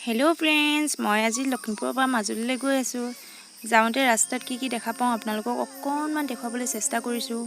Hello friends, मैं आज लखीमपुर মাজুলীলৈ गई आसो। जाऊँते रास्तात की देखा पाऊँ आपनालोকক अकणमान देखुवाबले चेष्टा करिছোঁ।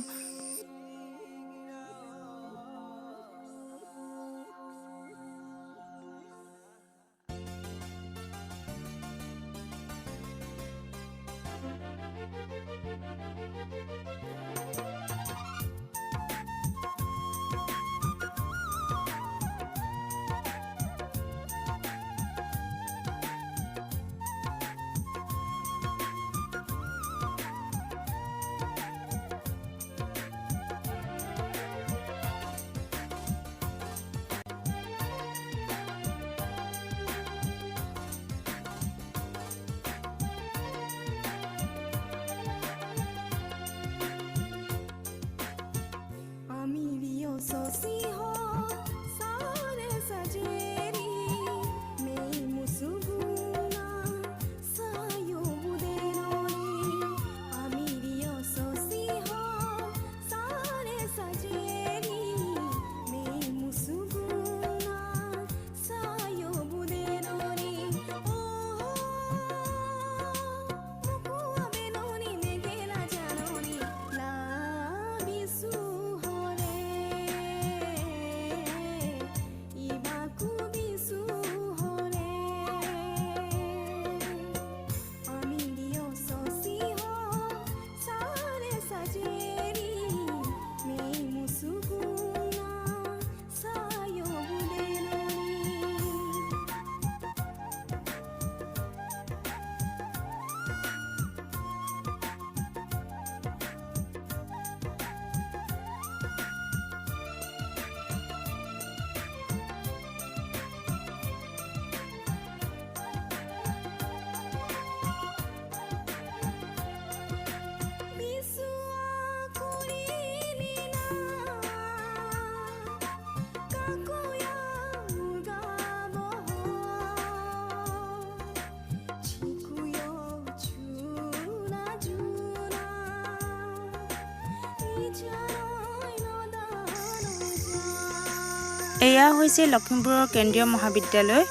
এয়া হৈছে লখিমপুৰৰ কেন্দ্ৰীয় মহাবিদ্যালয়।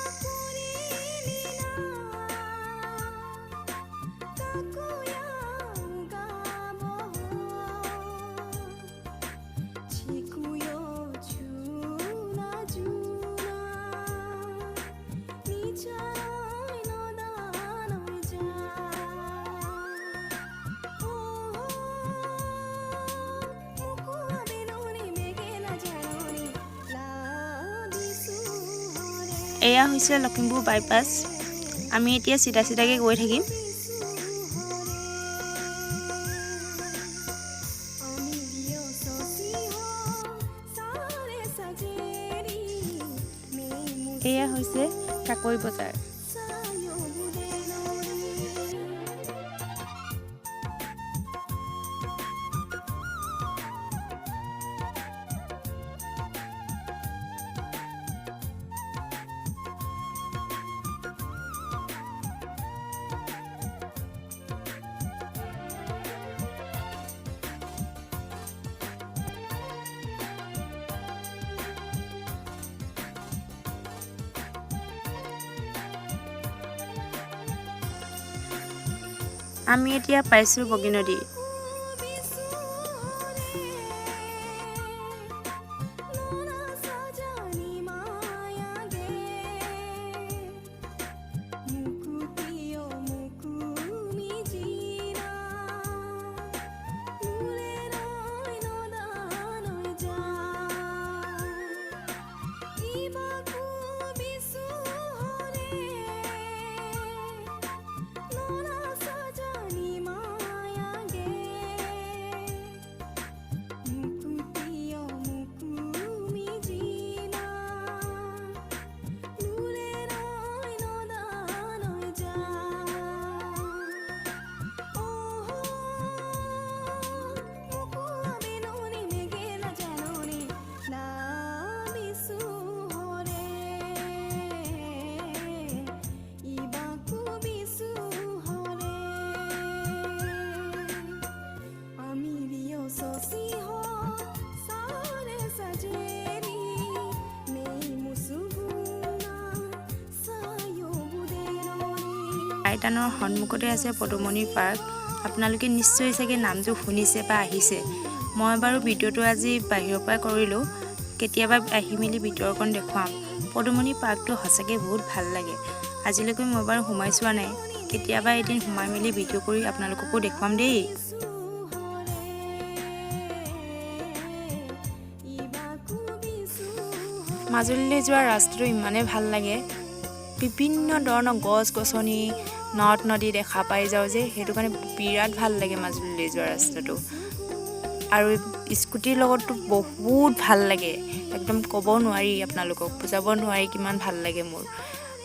এয়া হৈছে লখিমপুৰ বাইপাছ। আমি এতিয়া সিধা সিধাকে গৈ থাকিম। এয়া হৈছে কাকৈ বজাৰ। আমি এতিয়া পাইছোঁ বগী নদী। টানৰ সন্মুখতে আছে পদুমণি পাৰ্ক। আপোনালোকে নিশ্চয় চাগে নামটো শুনিছে বা আহিছে। মই বাৰু ভিডিঅ'টো আজি বাহিৰৰ পৰা কৰিলোঁ, কেতিয়াবা আহি মেলি ভিতৰখন দেখুৱাম। পদুমণি পাৰ্কটো সঁচাকৈ বহুত ভাল লাগে। আজিলৈকে মই বাৰু সোমাই চোৱা নাই, কেতিয়াবা এদিন সোমাই মেলি ভিডিঅ' কৰি আপোনালোককো দেখুৱাম দেই। মাজুলীলৈ যোৱা ৰাস্তাটো ইমানেই ভাল লাগে, বিভিন্ন ধৰণৰ গছ গছনি নদ নদী দেখা পাই যাওঁ যে, সেইটো কাৰণে বিৰাট ভাল লাগে মাজুলীলৈ যোৱা ৰাস্তাটো। আৰু স্কুটিৰ লগততো বহুত ভাল লাগে, একদম ক'ব নোৱাৰি, আপোনালোকক বুজাব নোৱাৰি কিমান ভাল লাগে মোৰ।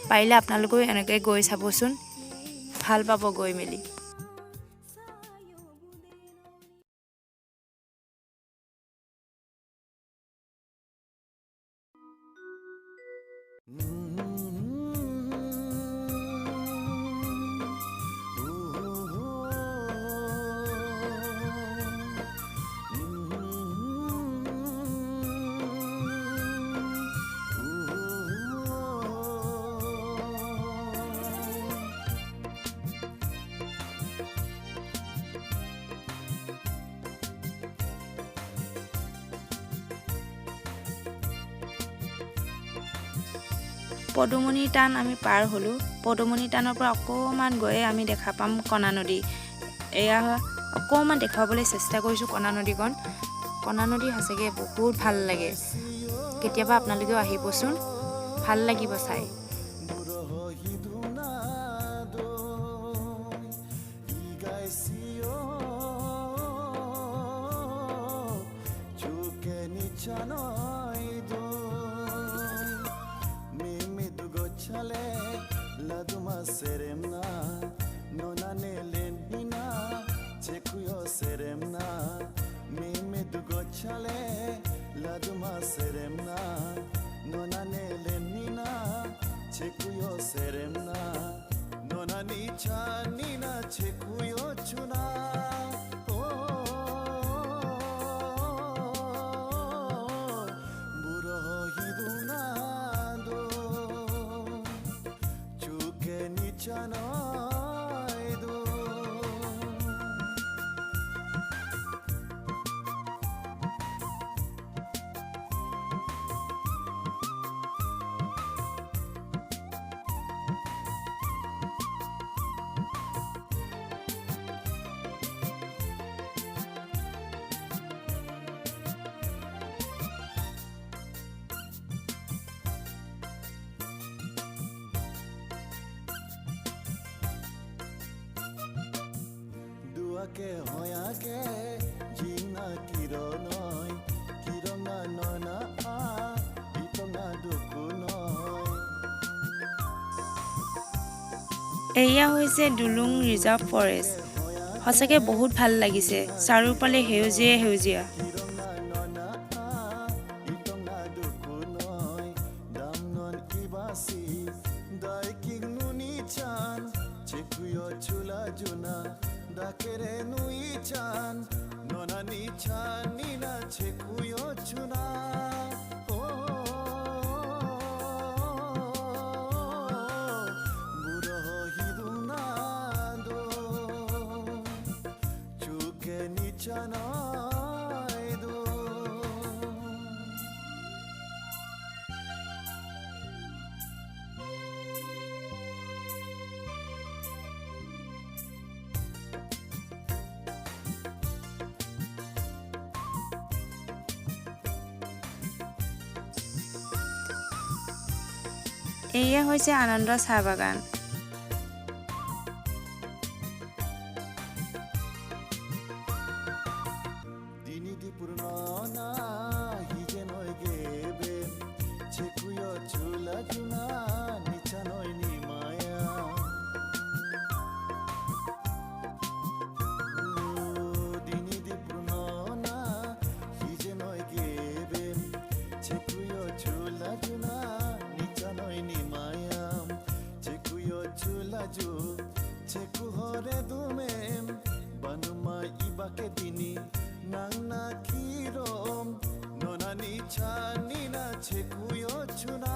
পাৰিলে আপোনালোকেও এনেকৈ গৈ চাবচোন, ভাল পাব গৈ মেলি। পদুমণি টান আমি পাৰ হ'লোঁ। পদুমণি টানৰ পৰা অকণমান গৈয়ে আমি দেখা পাম কণা নদী। এয়া অকণমান দেখুৱাবলৈ চেষ্টা কৰিছোঁ কণা নদীখন। কণা নদী সঁচাকৈ বহুত ভাল লাগে, কেতিয়াবা আপোনালোকেও আহিবচোন, ভাল লাগিব চাই। Laduma seremna nona nelenina chekuyo seremna meme dugochale laduma seremna nona nelenina chekuyo seremna nona nichanina chekuyo chuna ke hoya ke jina kironoi kirona nona a itonga dukunoi। এয়া হৈছে দুলুং ৰিজাৰ্ভ ফৰেষ্ট। সঁচাকৈ বহুত ভাল লাগিছে, চাৰিওফালে সেউজীয়া সেউজীয়া। Dakere nui chan nona ni chan nina chekuyo chuna buro hiduna do chuke ni chana do। এয়া হৈছে আনন্দ চাহ বাগান। Cheku hore dumem banuma ibake dini nang na kirom nona ni chani na cheku yo chuna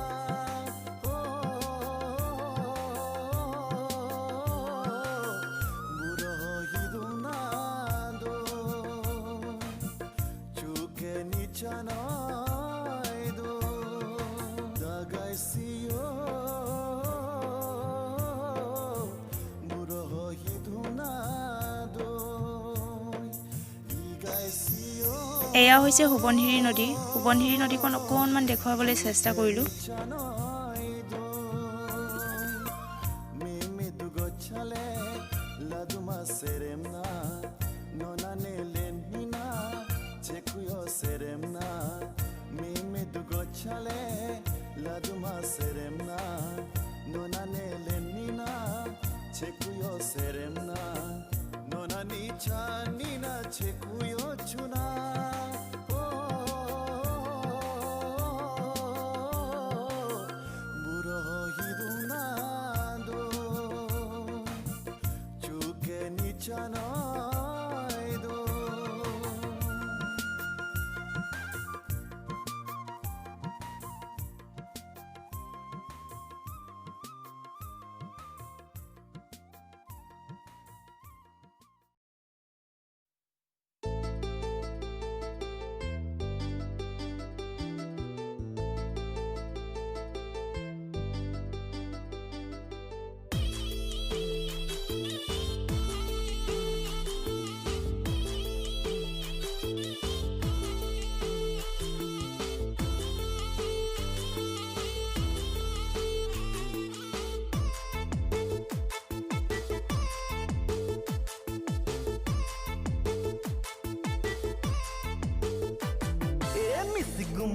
এয়া হৈছে সোৱণশিৰি নদী। সোৱণশিৰি নদীখন অকণমান দেখুৱাবলৈ চেষ্টা কৰিলোঁ।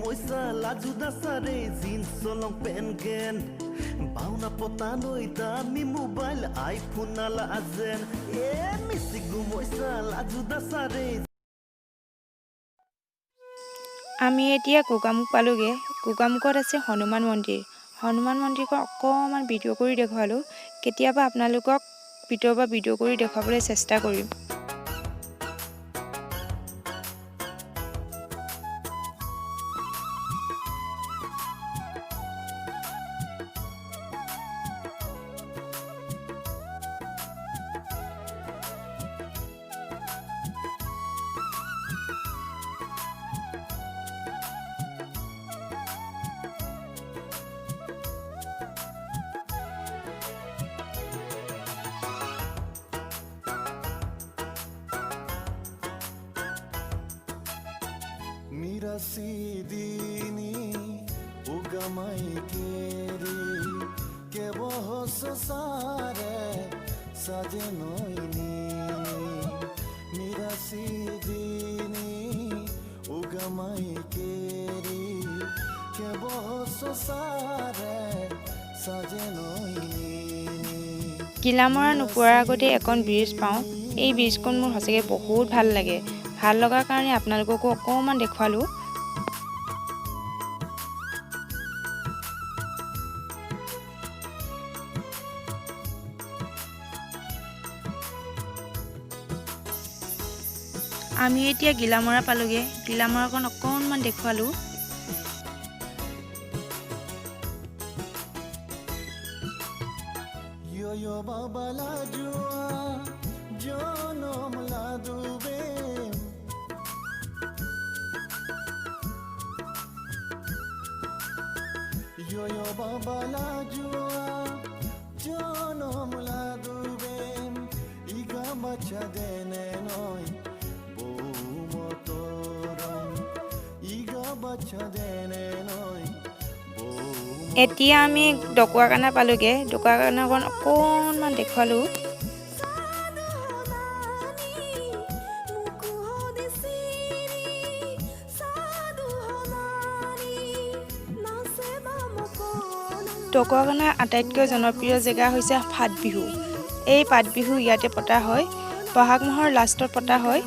Moisa laju dasare jeans solong pengen bauna potanoi da mi mobile iPhone ala azen misigu moisa laju dasare আমি এতিয়া গোগামুখ পালোগে। গোগামুখত আছে হনুমান মন্দিৰ। হনুমান মন্দিৰখন অকণমান ভিডিঅ' কৰি দেখুৱালোঁ। কেতিয়াবা আপোনালোকক ভিডিঅ' কৰি দেখুৱাবলৈ চেষ্টা কৰিম। Sidini ugamai keri kebo sosare sajenoini mira sidini ugamai keri kebo sosare sajenoini কিলামৰা নোপোৱাৰ আগতে এখন ব্ৰিজ পাওঁ। এই ব্ৰিজখন মোৰ সঁচাকৈ বহুত ভাল লাগে। ভাল লগাৰ কাৰণে আপোনালোককো অকণমান দেখুৱালোঁ। আমি এতিয়া গিলামৰা পালোগে। গিলামৰাখন অকণমান দেখুৱালোঁ। Yo baba la jua jonom la dube Yo baba la jua jonom la dube iga bacha dene noi bo motoram iga bacha dene noi এতিয়া আমি ডকুৱাখানা পালোগে। ডকুৱাখানাখন অকণমান দেখুৱালোঁ। ডকুৱাখানাৰ আটাইতকৈ জনপ্ৰিয় জেগা হৈছে ফাট বিহু। এই ফাট বিহু ইয়াতে পতা হয়। বহাগ মাহৰ লাষ্টত পতা হয়।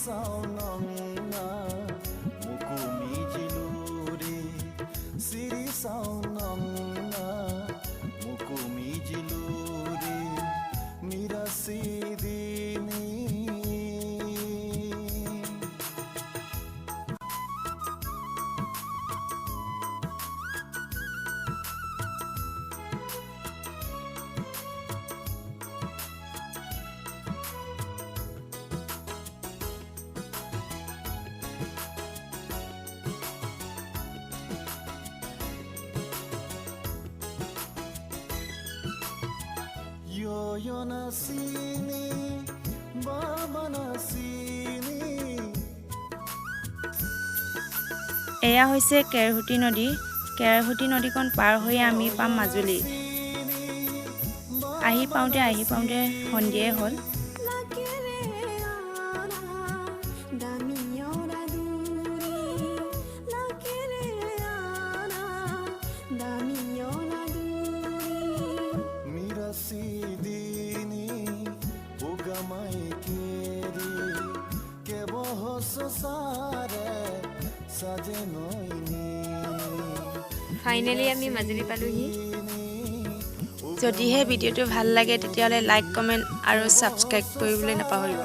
saunamna mukumi jiluri siri saunamna mukumi jiluri mirasidini Yo nasini, baba nasini. এয়া হৈছে কেৰহুটি নদী কেৰহুটি নদীখন পাৰ হৈ আমি পাম মাজুলী আহি পাওঁতে সন্ধিয়াই হ'ল Mirasidini, ugamai keri, keboho sosare, sajenoini. Finally আমি মাজুলী পালোহি যদিহে ভিডিঅ'টো ভাল লাগে তেতিয়াহ'লে লাইক কমেণ্ট আৰু ছাবস্ক্ৰাইব কৰিবলৈ নাপাহৰিব